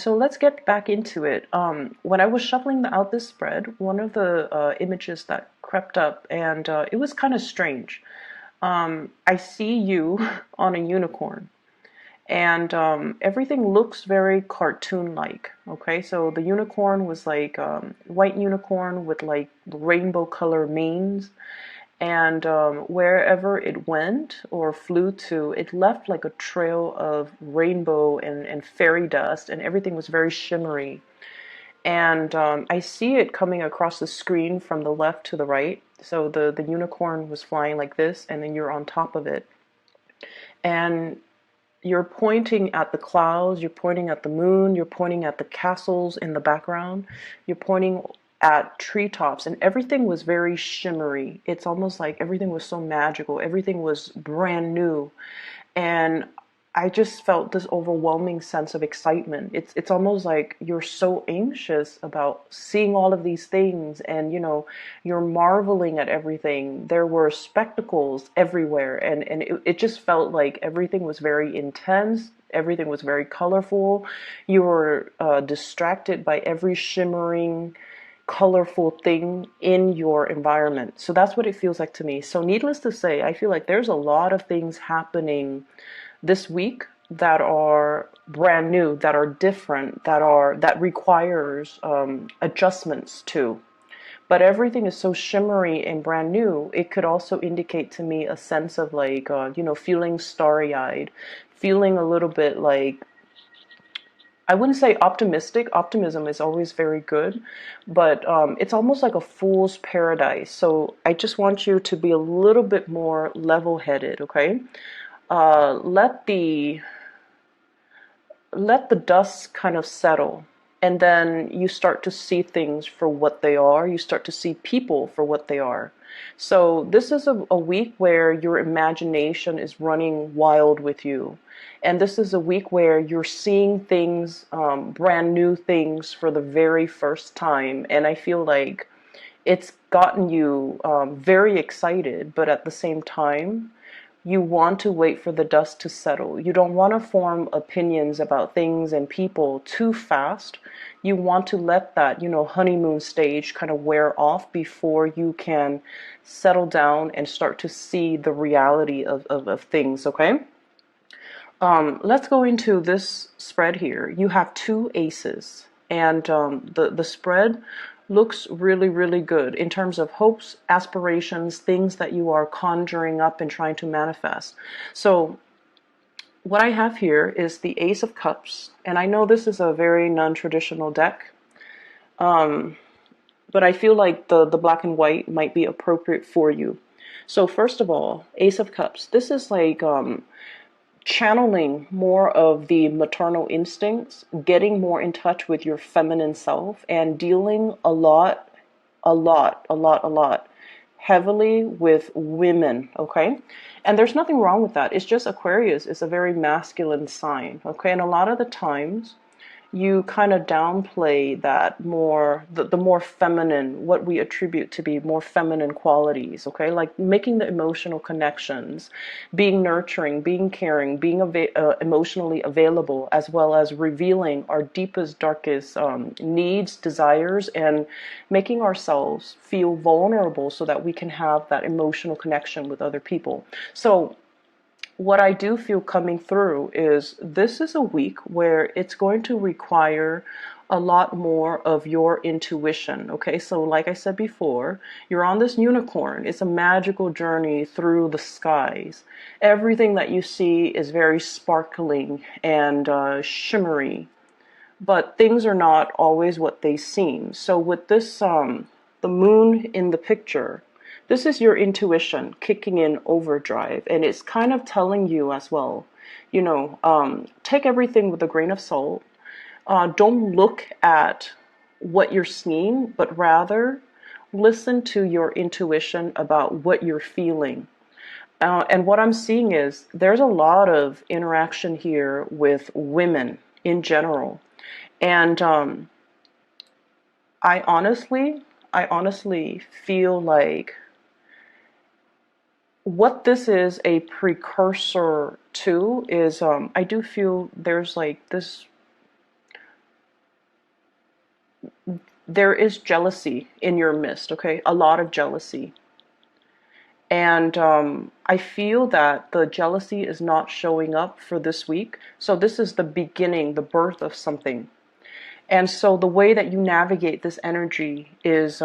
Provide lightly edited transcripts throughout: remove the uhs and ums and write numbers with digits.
So let's get back into it. When I was shuffling out this spread, one of the images that crept up, and it was kind of strange. I see you on a unicorn, and everything looks very cartoon-like. Okay, so the unicorn was like white unicorn with like rainbow color manes, and wherever it went or flew to, it left like a trail of rainbow and fairy dust, and everything was very shimmery. And I see it coming across the screen from the left to the right. So the unicorn was flying like this, and then you're on top of it. And you're pointing at the clouds, you're pointing at the moon, you're pointing at the castles in the background, you're pointing at treetops, and everything was very shimmery. It's almost like everything was so magical, everything was brand new. And I just felt this overwhelming sense of excitement. It's almost like you're so anxious about seeing all of these things, and you're marveling at everything. There were spectacles everywhere, and it just felt like everything was very intense. Everything was very colorful. You were distracted by every shimmering, colorful thing in your environment. So that's what it feels like to me. So needless to say, I feel like there's a lot of things happening this week that are brand new, that are different, that requires adjustments to. But everything is so shimmery and brand new. It could also indicate to me a sense of like feeling starry-eyed, feeling a little bit like, I wouldn't say optimistic. Optimism is always very good, but it's almost like a fool's paradise. So I just want you to be a little bit more level-headed, okay? Let the dust kind of settle, and then you start to see things for what they are. You start to see people for what they are. So this is a week where your imagination is running wild with you, and this is a week where you're seeing things, brand new things for the very first time. And I feel like it's gotten you very excited, but at the same time you want to wait for the dust to settle. You don't want to form opinions about things and people too fast. You want to let that, honeymoon stage kind of wear off before you can settle down and start to see the reality of things, okay? Let's go into this spread here. You have two aces, and the spread looks really, really good in terms of hopes, aspirations, things that you are conjuring up and trying to manifest. So what I have here is the Ace of Cups, and I know this is a very non-traditional deck, but I feel like the black and white might be appropriate for you. So first of all, Ace of Cups. This is like channeling more of the maternal instincts, getting more in touch with your feminine self, and dealing a lot heavily with women, okay? And there's nothing wrong with that. It's just Aquarius is a very masculine sign, okay? And a lot of the times you kind of downplay that more, the more feminine, what we attribute to be more feminine qualities, okay? Like making the emotional connections, being nurturing, being caring, being emotionally available, as well as revealing our deepest, darkest needs, desires, and making ourselves feel vulnerable so that we can have that emotional connection with other people. So what I do feel coming through is this is a week where it's going to require a lot more of your intuition. Okay, so like I said before, you're on this unicorn. It's a magical journey through the skies. Everything that you see is very sparkling and shimmery, but things are not always what they seem. So with this, the moon in the picture, this is your intuition kicking in overdrive, and it's kind of telling you as well, take everything with a grain of salt. Don't look at what you're seeing, but rather listen to your intuition about what you're feeling. And what I'm seeing is there's a lot of interaction here with women in general. And I honestly feel like what this is a precursor to is I do feel there's like this there is jealousy in your midst, okay? A lot of jealousy. And I feel that the jealousy is not showing up for this week. So this is the beginning, the birth of something. And so the way that you navigate this energy is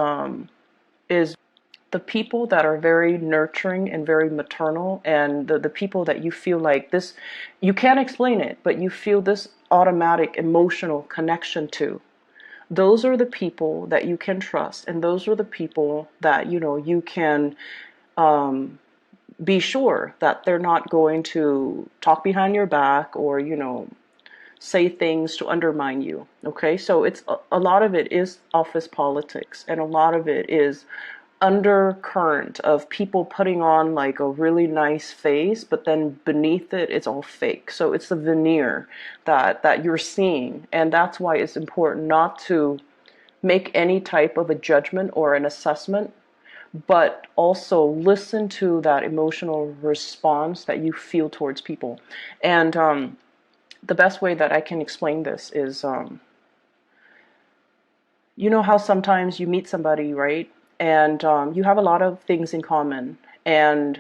the people that are very nurturing and very maternal, and the people that you feel like this, you can't explain it, but you feel this automatic emotional connection to. Those are the people that you can trust, and those are the people that you can be sure that they're not going to talk behind your back or say things to undermine you. Okay, so it's a lot of it is office politics, and a lot of it is undercurrent of people putting on like a really nice face, but then beneath it it's all fake. So it's the veneer that you're seeing, and that's why it's important not to make any type of a judgment or an assessment, but also listen to that emotional response that you feel towards people. And the best way that I can explain this is, you know how sometimes you meet somebody, right? And you have a lot of things in common, and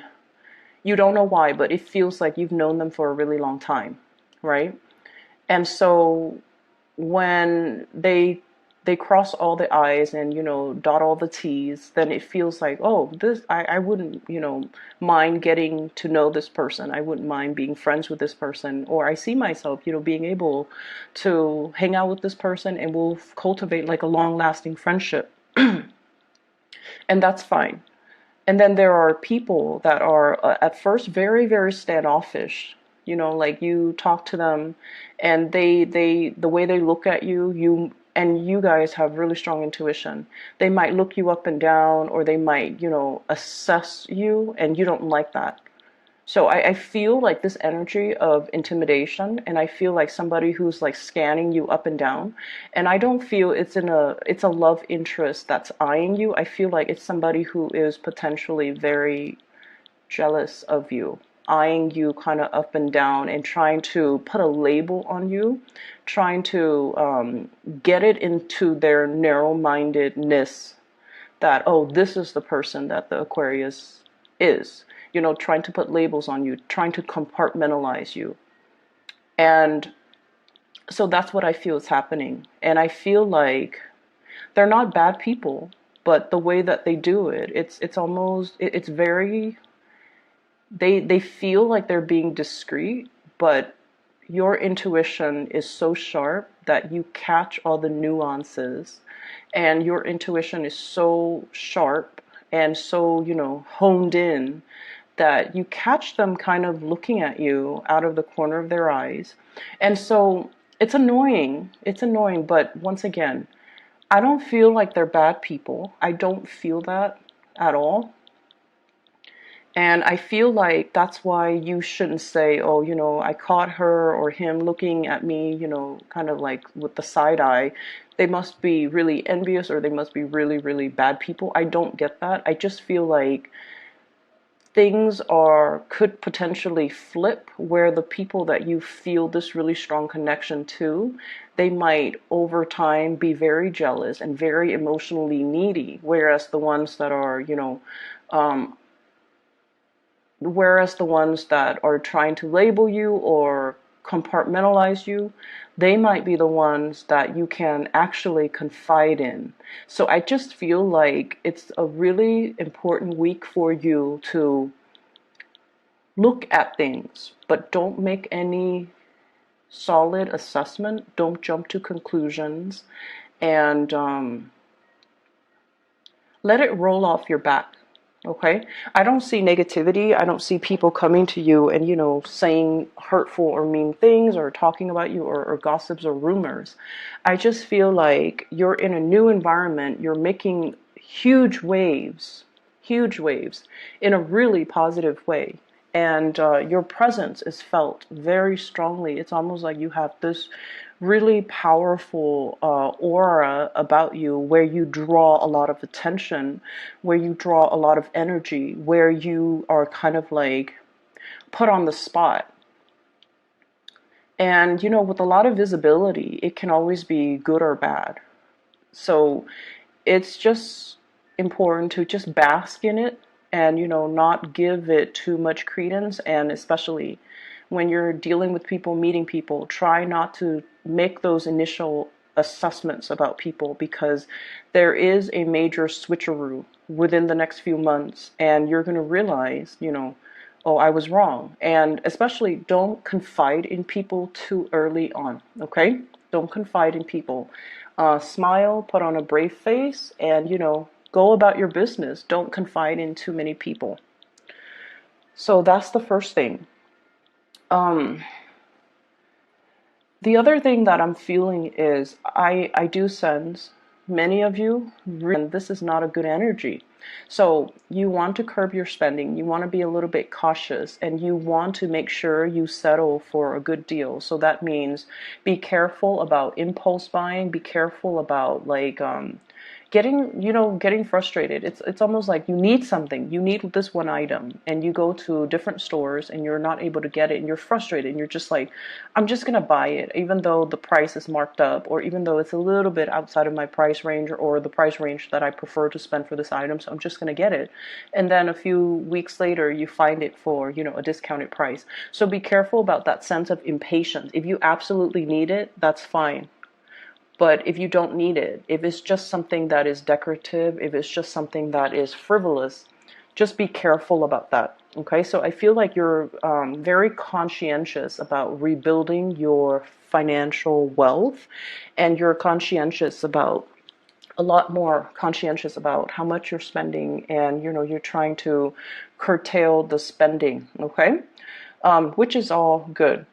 you don't know why, but it feels like you've known them for a really long time, right? And so when they cross all the I's and dot all the T's, then it feels like, oh, this I wouldn't mind getting to know this person. I wouldn't mind being friends with this person, or I see myself being able to hang out with this person, and we'll cultivate like a long lasting friendship. And that's fine. And then there are people that are at first very, very standoffish. Like you talk to them, and they the way they look at you, you guys have really strong intuition. They might look you up and down, or they might, assess you, and you don't like that. So I feel like this energy of intimidation, and I feel like somebody who's like scanning you up and down. And I don't feel it's a love interest that's eyeing you. I feel like it's somebody who is potentially very jealous of you, eyeing you kind of up and down, and trying to put a label on you, trying to get it into their narrow-mindedness that, oh, this is the person that the Aquarius is, trying to put labels on you, trying to compartmentalize you. And so that's what I feel is happening. And I feel like they're not bad people, but the way that they do it, it's almost, it's very, they feel like they're being discreet, but your intuition is so sharp that you catch all the nuances, and your intuition is so sharp and so honed in that you catch them kind of looking at you out of the corner of their eyes. And so it's annoying, but once again, I don't feel like they're bad people. I don't feel that at all. And I feel like that's why you shouldn't say, oh, I caught her or him looking at me, kind of like with the side eye. They must be really envious, or they must be really, really bad people. I don't get that. I just feel like things could potentially flip, where the people that you feel this really strong connection to, they might over time be very jealous and very emotionally needy, whereas the ones that are um, trying to label you or compartmentalize you, they might be the ones that you can actually confide in. So I just feel like it's a really important week for you to look at things, but don't make any solid assessment. Don't jump to conclusions, and let it roll off your back. Okay, I don't see negativity. I don't see people coming to you and saying hurtful or mean things, or talking about you, or gossips or rumors. I just feel like you're in a new environment. You're making huge waves in a really positive way. And your presence is felt very strongly. It's almost like you have this really powerful aura about you, where you draw a lot of attention, where you draw a lot of energy, where you are kind of like put on the spot. And with a lot of visibility, it can always be good or bad. So it's just important to just bask in it and, not give it too much credence. And especially when you're dealing with people, meeting people, try not to make those initial assessments about people, because there is a major switcheroo within the next few months, and you're going to realize, oh, I was wrong. And especially don't confide in people too early on, okay? Don't confide in people. Smile, put on a brave face, and, go about your business. Don't confide in too many people. So that's the first thing. Um, the other thing that I'm feeling is I do sense many of you, and this is not a good energy. So you want to curb your spending, you want to be a little bit cautious, and you want to make sure you settle for a good deal. So that means be careful about impulse buying, be careful about like getting frustrated. It's almost like you need something. You need this one item and you go to different stores and you're not able to get it and you're frustrated and you're just like, I'm just going to buy it even though the price is marked up, or even though it's a little bit outside of my price range or the price range that I prefer to spend for this item, so I'm just going to get it. And then a few weeks later you find it for, a discounted price. So be careful about that sense of impatience. If you absolutely need it, that's fine. But if you don't need it, if it's just something that is decorative, if it's just something that is frivolous, just be careful about that. Okay, so I feel like you're very conscientious about rebuilding your financial wealth, and you're conscientious about a lot more conscientious about how much you're spending, and you're trying to curtail the spending. Okay, which is all good.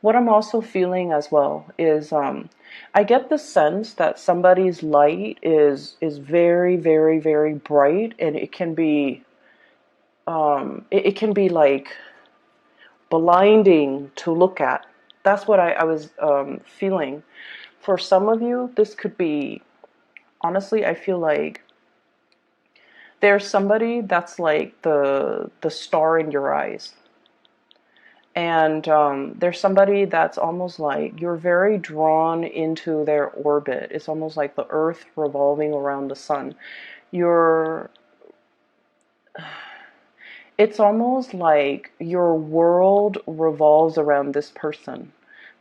What I'm also feeling as well is I get the sense that somebody's light is very, very, very bright, and it can be it can be like blinding to look at. That's what I was feeling. For some of you, this could be, honestly, I feel like there's somebody that's like the star in your eyes. And there's somebody that's almost like you're very drawn into their orbit. It's almost like the earth revolving around the sun. You're, it's almost like your world revolves around this person.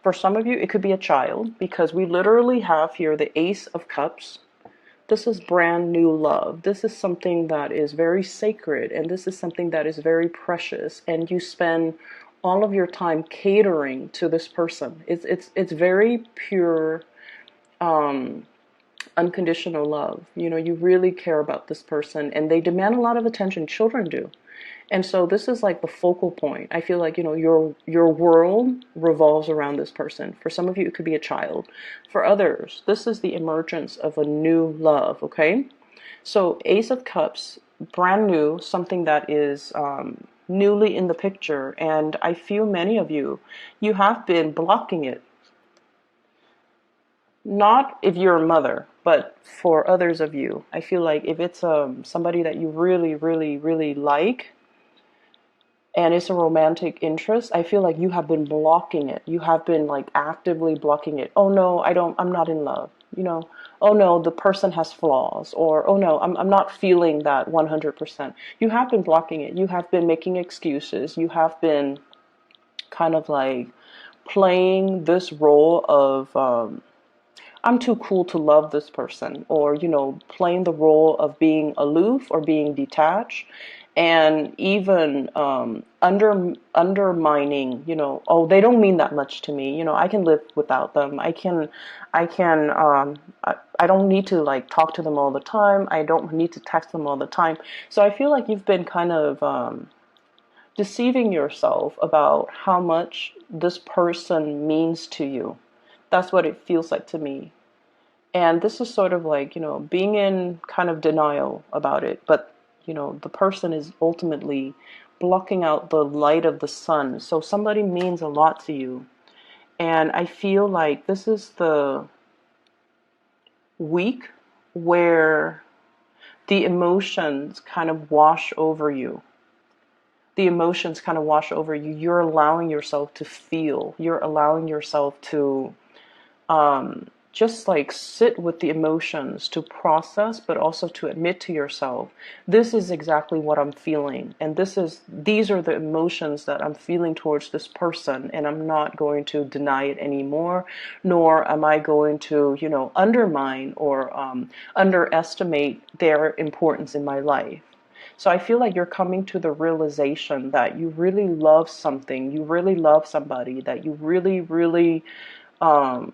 For some of you, it could be a child, because we literally have here the Ace of Cups. This is brand new love. This is something that is very sacred, and this is something that is very precious, and you spend all of your time catering to this person. It's very pure, unconditional love. You really care about this person, and they demand a lot of attention. Children do. And so this is like the focal point. I feel like, your world revolves around this person. For some of you, it could be a child. For others, this is the emergence of a new love, okay? So Ace of Cups, brand new, something that is newly in the picture. And I feel many of you, you have been blocking it. Not if you're a mother, but for others of you. I feel like if it's somebody that you really, really, really like, and it's a romantic interest, I feel like you have been blocking it. You have been like actively blocking it. Oh no, I'm not in love. Oh no, the person has flaws. Or, oh no, I'm not feeling that 100%. You have been blocking it. You have been making excuses. You have been kind of like playing this role of, I'm too cool to love this person, or, playing the role of being aloof or being detached, and even undermining, oh, they don't mean that much to me. I can live without them. I don't need to like talk to them all the time. I don't need to text them all the time. So I feel like you've been kind of deceiving yourself about how much this person means to you. That's what it feels like to me. And this is sort of like, being in kind of denial about it. But, the person is ultimately blocking out the light of the sun. So somebody means a lot to you. And I feel like this is the week where the emotions kind of wash over you. The emotions kind of wash over you. You're allowing yourself to feel. You're allowing yourself to just like sit with the emotions to process, but also to admit to yourself, this is exactly what I'm feeling. And these are the emotions that I'm feeling towards this person. And I'm not going to deny it anymore, nor am I going to, undermine or underestimate their importance in my life. So I feel like you're coming to the realization that you really love something, you really love somebody, that you really, really, um,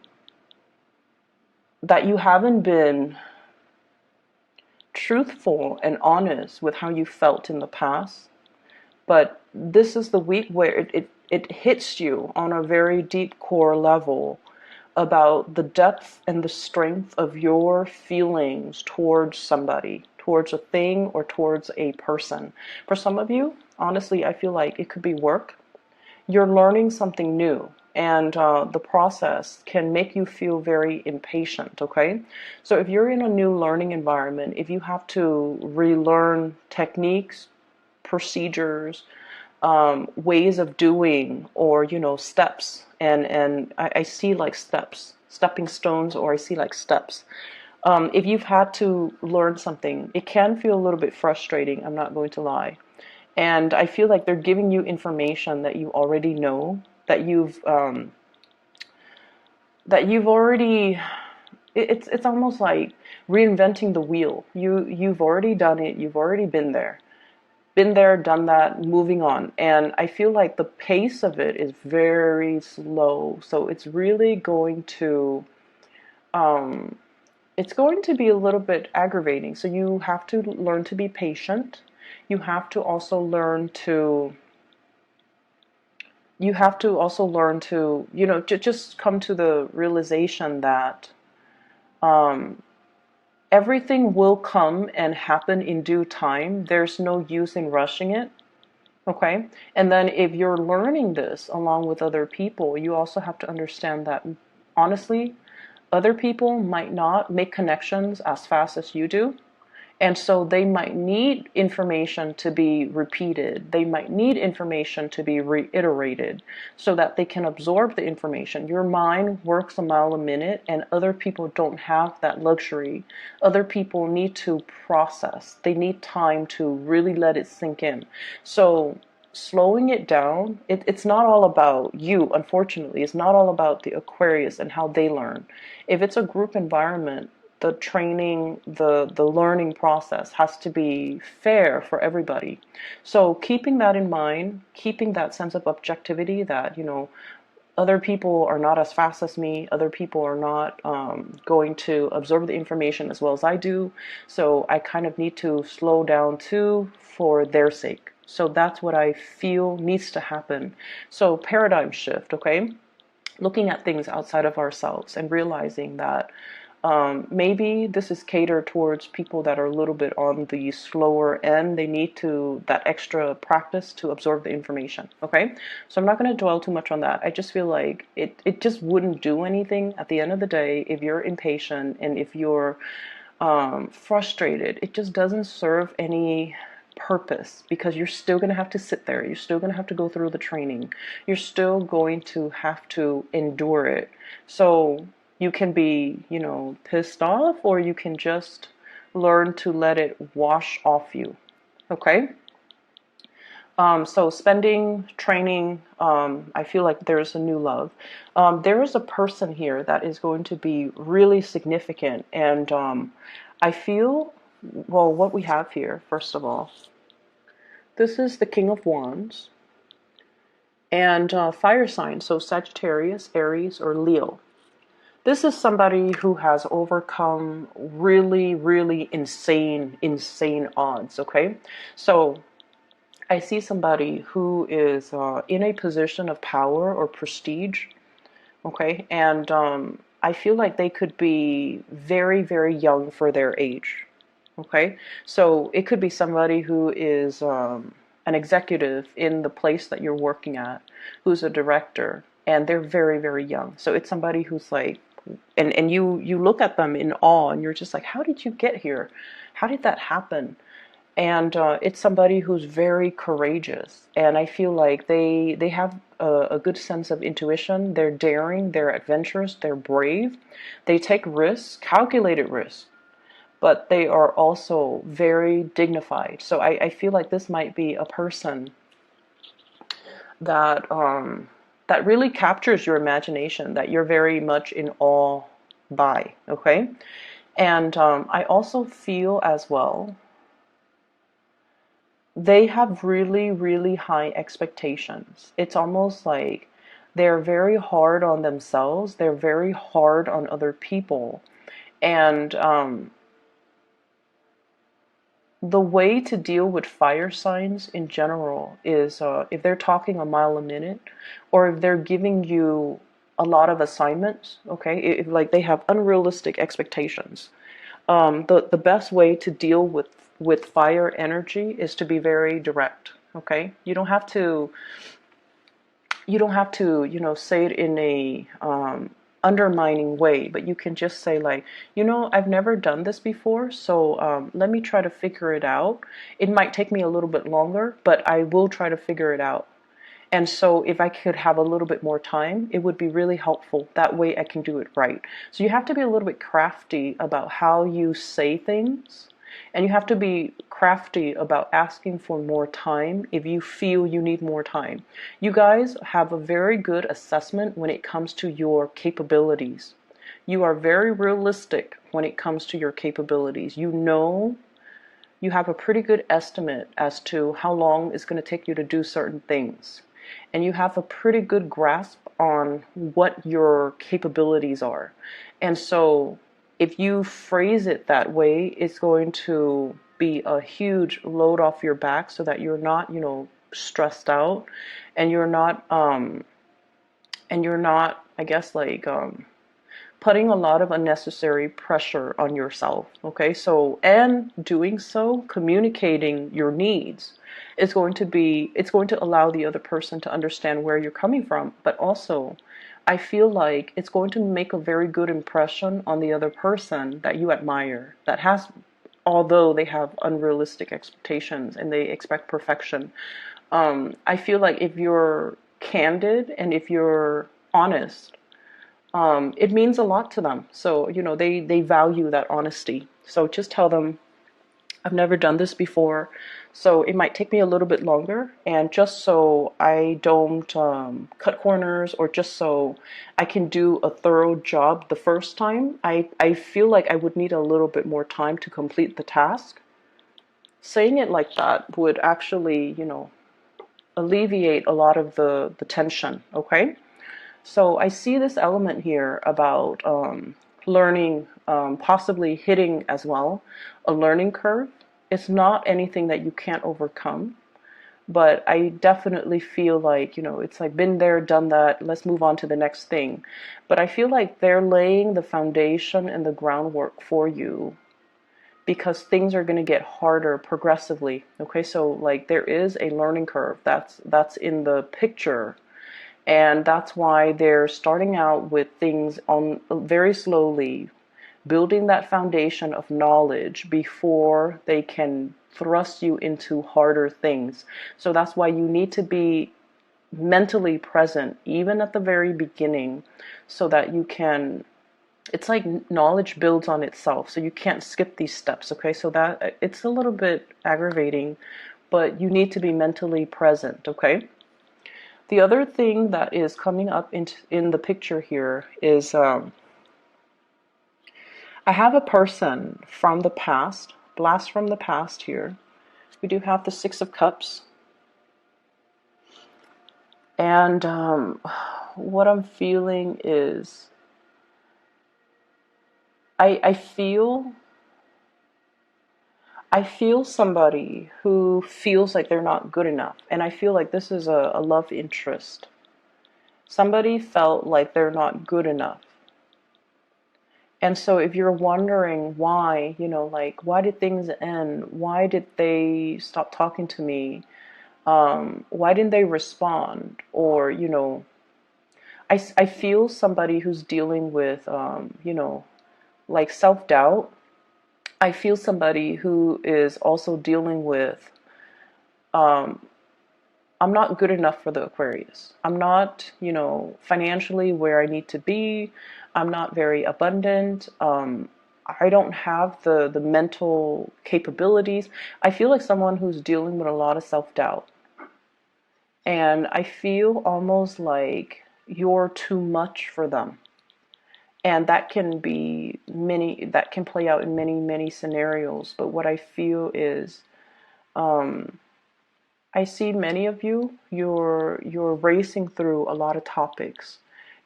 that you haven't been truthful and honest with how you felt in the past. But this is the week where it hits you on a very deep core level about the depth and the strength of your feelings towards somebody, towards a thing, or towards a person. For some of you, honestly, I feel like it could be work. You're learning something new, and the process can make you feel very impatient, okay? So if you're in a new learning environment, if you have to relearn techniques, procedures, ways of doing, or steps, and I see like steps, stepping stones, or I see like steps. If you've had to learn something, it can feel a little bit frustrating, I'm not going to lie. And I feel like they're giving you information that you already know, that you've already. It's almost like reinventing the wheel. You've already done it. You've already been there, done that, moving on. And I feel like the pace of it is very slow. So it's really going to. It's going to be a little bit aggravating. So you have to learn to be patient. You have to also learn to just come to the realization that everything will come and happen in due time. There's no use in rushing it. Okay. And then if you're learning this along with other people, you also have to understand that honestly, other people might not make connections as fast as you do. And so they might need information to be repeated. They might need information to be reiterated so that they can absorb the information. Your mind works a mile a minute, and other people don't have that luxury. Other people need to process. They need time to really let it sink in. So slowing it down, it's not all about you, unfortunately. It's not all about the Aquarius and how they learn. If it's a group environment, the training, the learning process has to be fair for everybody. So keeping that in mind, keeping that sense of objectivity that, other people are not as fast as me, other people are not going to absorb the information as well as I do. So I kind of need to slow down too for their sake. So that's what I feel needs to happen. So paradigm shift, okay? Looking at things outside of ourselves and realizing that maybe this is catered towards people that are a little bit on the slower end. They need that extra practice to absorb the information. Okay, so I'm not going to dwell too much on that. I just feel like it just wouldn't do anything at the end of the day if you're impatient and if you're frustrated. It just doesn't serve any purpose because you're still going to have to sit there. You're still going to have to go through the training. You're still going to have to endure it. So you can be, pissed off, or you can just learn to let it wash off you. Okay? So spending, training, I feel like there's a new love. There is a person here that is going to be really significant. And I feel, well, what we have here, first of all, this is the King of Wands. And fire sign, so Sagittarius, Aries, or Leo. This is somebody who has overcome really, really insane odds, okay? So I see somebody who is in a position of power or prestige, okay? And I feel like they could be very, very young for their age, okay? So it could be somebody who is an executive in the place that you're working at, who's a director, and they're very, very young. So it's somebody who's like, and you look at them in awe, and you're just like, how did you get here? How did that happen? And it's somebody who's very courageous, and I feel like they have a good sense of intuition. They're daring, they're adventurous, they're brave, they take risks, calculated risks, but they are also very dignified. So I feel like this might be a person that that really captures your imagination, that you're very much in awe by. Okay, and I also feel as well they have really, really high expectations. It's almost like they're very hard on themselves, they're very hard on other people. And the way to deal with fire signs in general is if they're talking a mile a minute, or if they're giving you a lot of assignments, okay, if like they have unrealistic expectations, the best way to deal with fire energy is to be very direct. Okay, you don't have to say it in a undermining way, but you can just say like, I've never done this before, so let me try to figure it out. It might take me a little bit longer, but I will try to figure it out. And so if I could have a little bit more time, it would be really helpful. That way I can do it right. So you have to be a little bit crafty about how you say things. And you have to be crafty about asking for more time if you feel you need more time. You guys have a very good assessment when it comes to your capabilities. You are very realistic when it comes to your capabilities. You have a pretty good estimate as to how long it's going to take you to do certain things. And you have a pretty good grasp on what your capabilities are. And so if you phrase it that way, it's going to be a huge load off your back so that you're not, stressed out, and you're not, I guess, like putting a lot of unnecessary pressure on yourself. Okay, so, and doing so, communicating your needs, it's going to allow the other person to understand where you're coming from, but also I feel like it's going to make a very good impression on the other person that you admire, that has, although they have unrealistic expectations and they expect perfection. I feel like if you're candid and if you're honest, it means a lot to them. So, they value that honesty. So just tell them, I've never done this before, so it might take me a little bit longer. And just so I don't cut corners, or just so I can do a thorough job the first time, I feel like I would need a little bit more time to complete the task. Saying it like that would actually, alleviate a lot of the tension, okay? So I see this element here about learning, possibly hitting as well, a learning curve. It's not anything that you can't overcome, but I definitely feel like, it's like been there, done that, let's move on to the next thing. But I feel like they're laying the foundation and the groundwork for you, because things are going to get harder progressively. Okay, so like there is a learning curve that's in the picture. And that's why they're starting out with things on very slowly, building that foundation of knowledge before they can thrust you into harder things. So that's why you need to be mentally present, even at the very beginning, so that you can, it's like knowledge builds on itself. So you can't skip these steps. Okay, so that it's a little bit aggravating, but you need to be mentally present. Okay. The other thing that is coming up in the picture here is I have a person from the past, blast from the past here. We do have the Six of Cups. And what I'm feeling is I feel somebody who feels like they're not good enough. And I feel like this is a love interest. Somebody felt like they're not good enough. And so if you're wondering why, like, why did things end? Why did they stop talking to me? Why didn't they respond? Or, I feel somebody who's dealing with, like self-doubt. I feel somebody who is also dealing with, um, I'm not good enough for the Aquarius. I'm not, financially where I need to be. I'm not very abundant. I don't have the mental capabilities. I feel like someone who's dealing with a lot of self-doubt. And I feel almost like you're too much for them. And that can that can play out in many, many scenarios. But what I feel is, um, I see many of you, you're racing through a lot of topics.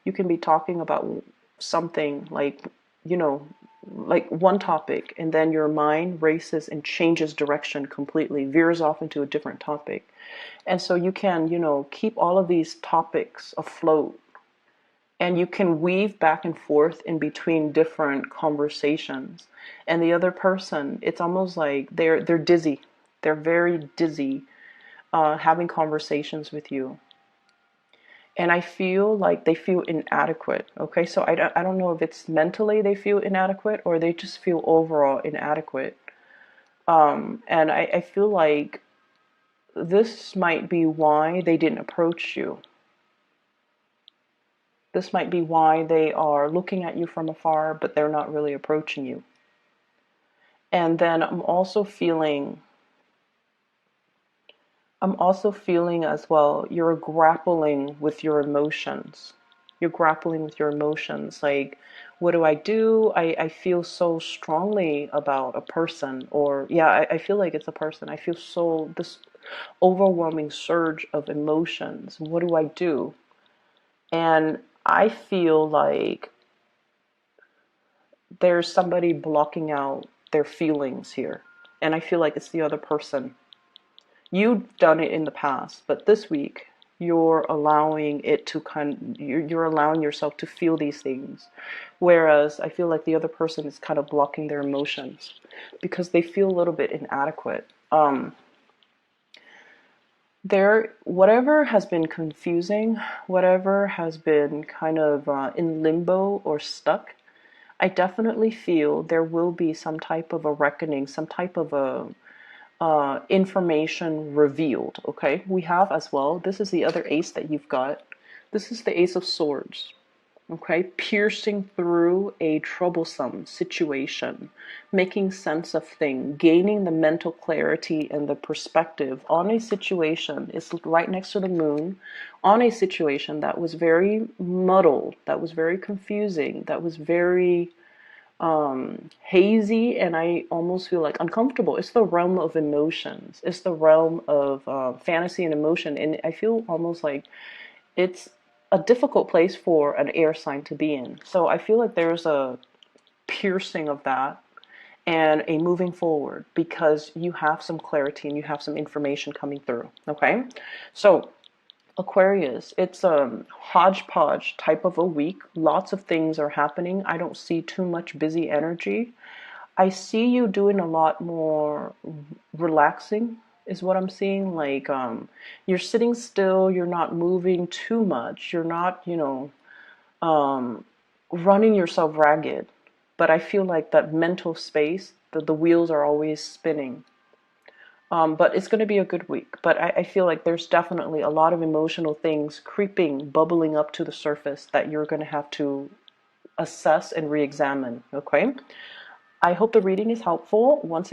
You can be talking about something like, you know, like one topic, and then your mind races and changes direction completely, veers off into a different topic. And so you can, keep all of these topics afloat, and you can weave back and forth in between different conversations. And the other person, it's almost like they're dizzy. They're very dizzy having conversations with you. And I feel like they feel inadequate. Okay, so I don't know if it's mentally they feel inadequate or they just feel overall inadequate. And I feel like this might be why they didn't approach you. This might be why they are looking at you from afar, but they're not really approaching you. And then I'm also feeling as well, you're grappling with your emotions. You're grappling with your emotions. Like, what do I do? I feel so strongly about a person, or yeah, I feel like it's a person. I feel this overwhelming surge of emotions. What do I do? And I feel like there's somebody blocking out their feelings here. And I feel like it's the other person. You've done it in the past, but this week you're allowing it to you're allowing yourself to feel these things. Whereas I feel like the other person is kind of blocking their emotions because they feel a little bit inadequate. Whatever has been confusing, whatever has been kind of in limbo or stuck, I definitely feel there will be some type of a reckoning, some type of a information revealed. Okay, we have as well, this is the other ace that you've got. This is the Ace of Swords. Okay, piercing through a troublesome situation, making sense of things, gaining the mental clarity and the perspective on a situation. Is right next to the moon, on a situation that was very muddled, that was very confusing, that was very hazy, and I almost feel like uncomfortable. It's the realm of emotions. It's the realm of fantasy and emotion, and I feel almost like it's a difficult place for an air sign to be in. So I feel like there's a piercing of that and a moving forward because you have some clarity and you have some information coming through. Okay, so Aquarius, it's a hodgepodge type of a week. Lots of things are happening. I don't see too much busy energy. I see you doing a lot more relaxing is what I'm seeing. Like you're sitting still, you're not moving too much. You're not, um, running yourself ragged. But I feel like that mental space, the wheels are always spinning. But it's going to be a good week. But I feel like there's definitely a lot of emotional things creeping, bubbling up to the surface that you're going to have to assess and re-examine. Okay. I hope the reading is helpful. Once